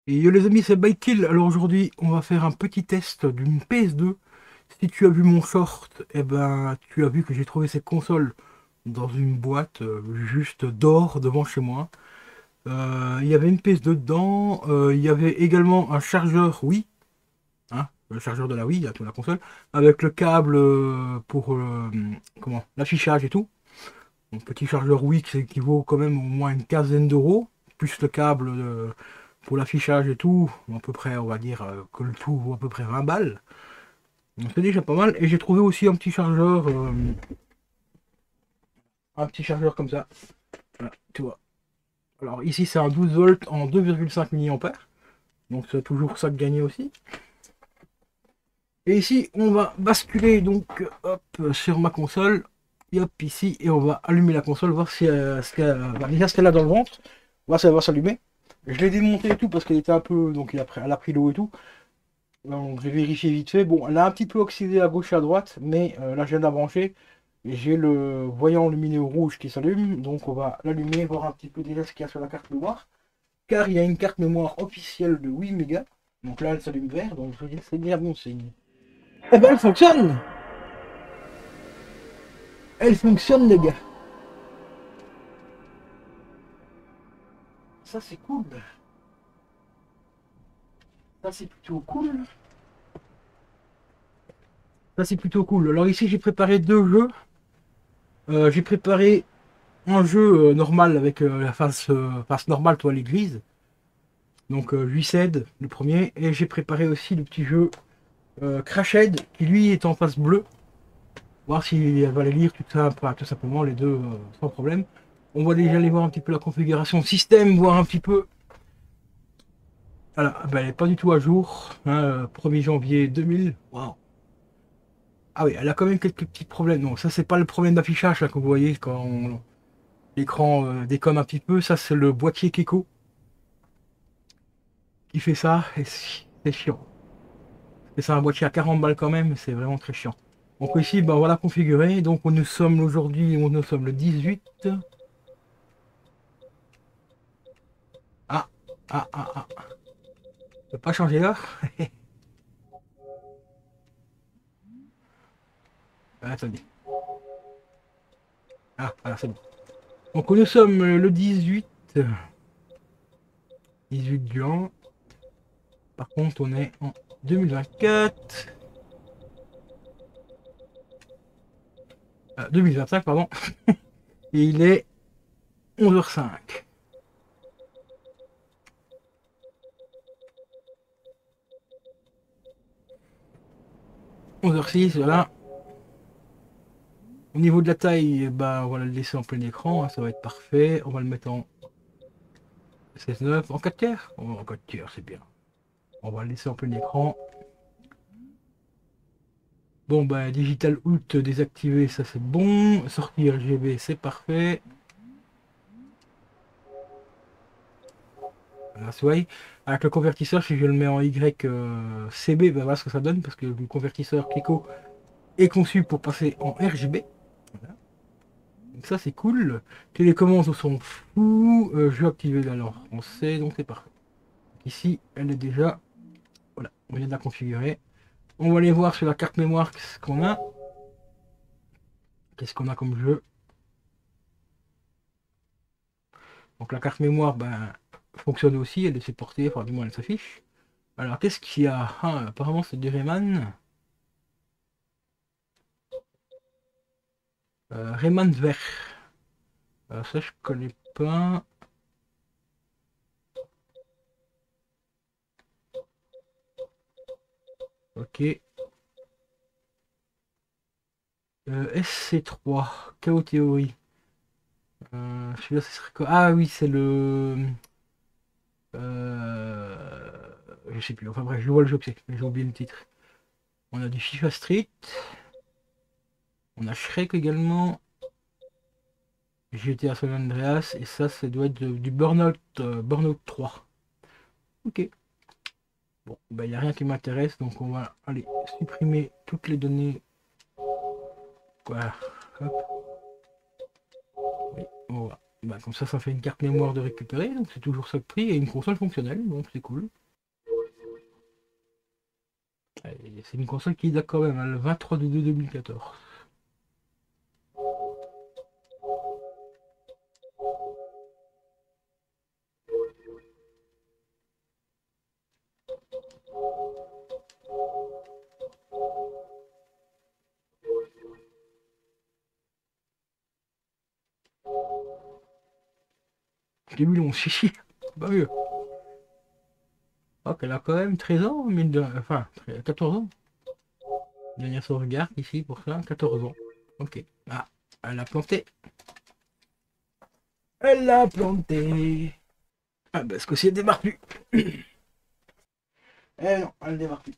Et yo les amis, c'est Bykill. Alors aujourd'hui, on va faire un petit test d'une PS2. Si tu as vu mon short, eh ben, tu as vu que j'ai trouvé cette console dans une boîte juste d'or devant chez moi. Il y avait une PS2 dedans. Il y avait également un chargeur Wii, hein, le chargeur de la Wii, la console, avec le câble pour comment l'affichage et tout. Un petit chargeur Wii qui vaut quand même au moins une quinzaine d'euros, plus le câble pour l'affichage et tout, à peu près, on va dire que le tout vaut à peu près 20 balles. Donc c'est déjà pas mal. Et j'ai trouvé aussi un petit chargeur comme ça. Voilà, tu vois. Alors ici c'est un 12 volts en 2,5 mAh. Donc c'est toujours ça de gagner aussi. Et ici on va basculer donc hop sur ma console. Et hop ici et on va allumer la console, voir si, déjà ce qu'elle a dans le ventre. Voir si elle va s'allumer. Je l'ai démonté et tout parce qu'elle était un peu. Donc elle a pris l'eau et tout. Donc j'ai vérifié vite fait. Bon, elle a un petit peu oxydé à gauche et à droite, mais là je viens de la brancher. Et j'ai le voyant lumineux rouge qui s'allume. Donc on va l'allumer, voir un petit peu déjà ce qu'il y a sur la carte mémoire. Car il y a une carte mémoire officielle de 8 mégas. Donc là elle s'allume vert, donc je veux dire c'est bien bon signe. Eh ben elle fonctionne. Elle fonctionne les gars. Ça c'est cool. Ça c'est plutôt cool. Ça c'est plutôt cool. Alors ici j'ai préparé deux jeux. J'ai préparé un jeu normal avec la face normale, toile grise. Donc Lucid, le premier. Et j'ai préparé aussi le petit jeu Crashed, qui lui est en face bleue. Voir si elle va les lire tout simplement les deux sans problème. On va déjà aller voir un petit peu la configuration système, voir un petit peu. Voilà, ben, elle n'est pas du tout à jour. Hein, 1er janvier 2000. Waouh. Ah oui, elle a quand même quelques petits problèmes. Non, ça c'est pas le problème d'affichage là que vous voyez quand l'écran déconne un petit peu. Ça c'est le boîtier Keko qui fait ça et c'est chiant. Et c'est un boîtier à 40 balles quand même, c'est vraiment très chiant. Donc ici, ben voilà configuré. Donc nous sommes aujourd'hui, nous sommes le 18. Ah, ah. Je peux pas changer l'heure. Attendez. Ah, voilà, c'est bon. Donc nous sommes le 18 juin. Par contre, on est en 2024. 2025, pardon. Et il est 11h05. 11h06, voilà. Au niveau de la taille, bah, on va le laisser en plein écran, hein, ça va être parfait. On va le mettre en 16:9, en 4 tiers. Oh, en 4 tiers, c'est bien. On va le laisser en plein écran. Bon, bah, Digital Out désactivé, ça c'est bon. Sortie RGB, c'est parfait. Voilà, vous voyez, avec le convertisseur, si je le mets en YCB, bah, voilà ce que ça donne, parce que le convertisseur Kiko est conçu pour passer en RGB. Voilà. Donc ça c'est cool. Télécommande, on s'en fout. Je vais activer la langue français, donc c'est parfait. Ici, elle est déjà. Voilà, on vient de la configurer. On va aller voir sur la carte mémoire ce qu'on a. Qu'est-ce qu'on a comme jeu? Donc la carte mémoire ben, fonctionne aussi, elle est supportée, enfin du moins elle s'affiche. Alors qu'est-ce qu'il y a? Ah, apparemment c'est du Rayman. Rayman vert. Ça je connais pas. Ok. SC3, Chaos Theory. Celui-là, ce serait quoi? Ah oui, c'est le. Je sais plus. Enfin bref, je vois le jeu que c'est, mais j'ai oublié le titre. On a du FIFA Street. On a Shrek également. GTA San Andreas. Et ça doit être du Burnout, Burnout 3. Ok. Bon, ben il n'y a rien qui m'intéresse, donc on va aller supprimer toutes les données. Voilà. Hop. Oui, on va Bah, comme ça fait une carte mémoire de récupérer, donc c'est toujours ça de prix, et une console fonctionnelle, donc c'est cool. C'est une console qui date quand même, hein, le 23 de 2014. Début 11, chichi, pas mieux. Oh, qu'elle a quand même 13 ans, enfin 14 ans. Dernière sauvegarde ici pour ça, 14 ans. Ok. Ah, elle a planté. Elle a planté. Ah bah ce coup-ci elle démarre plus. Eh non, elle démarre plus.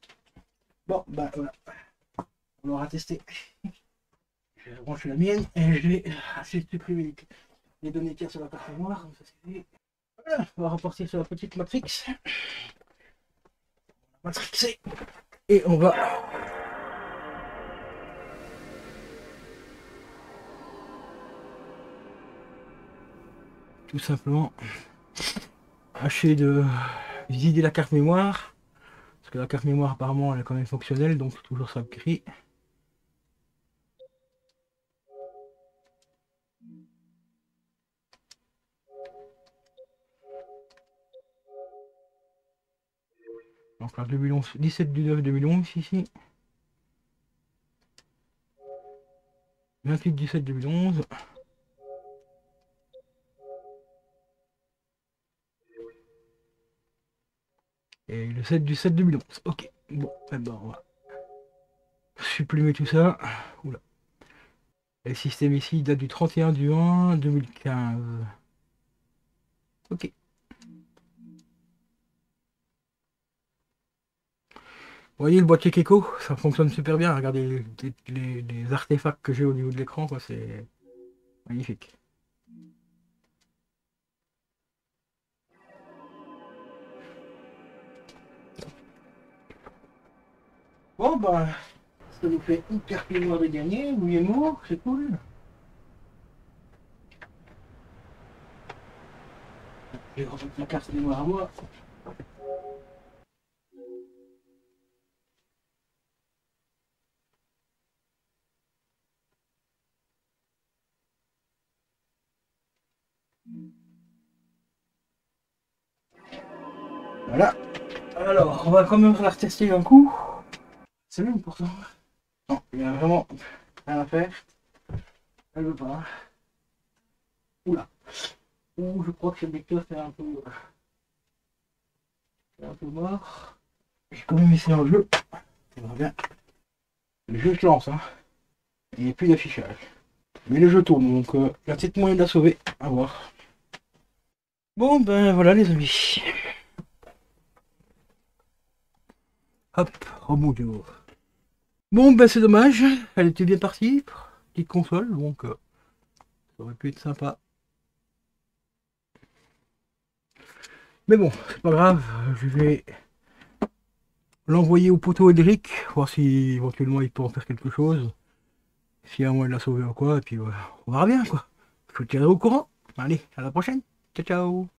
Bon, bah voilà. On aura testé. Je vais brancher la mienne et je vais essayer de supprimer les données tiers sur la carte mémoire. Comme ça c'est fait. Voilà, on va repartir sur la petite matrix. Matrixer. Et on va tout simplement hacher de vider la carte mémoire. Parce que la carte mémoire apparemment elle est quand même fonctionnelle, donc c'est toujours ça le cri. Donc là 2011, 17 du 9 2011 ici. 28 du 7 2011. Et le 7 du 7 2011. Ok. Bon, eh ben on va supprimer tout ça. Oula. Et le système ici date du 31 du 1 2015. Ok. Vous voyez le boîtier Keiko, ça fonctionne super bien. Regardez les artefacts que j'ai au niveau de l'écran, quoi, c'est magnifique. Bon bah, ça nous fait une carte mémoire de gagner, oui et non, c'est cool. Je vais remettre ma carte mémoire à moi. Voilà. Alors, on va quand même la retester un coup. C'est même pourtant. Non, il y a vraiment rien à faire. Elle veut pas. Oula. Ouh, je crois que ce lecteur c'est un peu mort. J'ai quand même essayé un jeu. Ça va bien. Le jeu se lance, hein. Il n'y a plus d'affichage. Mais le jeu tourne, donc il y a peut-être moyen de la sauver. À voir. Bon, ben voilà les amis. Hop, rebonjour. Bon, ben c'est dommage. Elle était bien partie. Petite console, donc ça aurait pu être sympa. Mais bon, c'est pas grave. Je vais l'envoyer au poteau Edric, voir si éventuellement il peut en faire quelque chose. S'il y a moyen de la sauver ou quoi, et puis on verra bien quoi. Je vous tiendrai au courant. Allez, à la prochaine. Ciao ciao.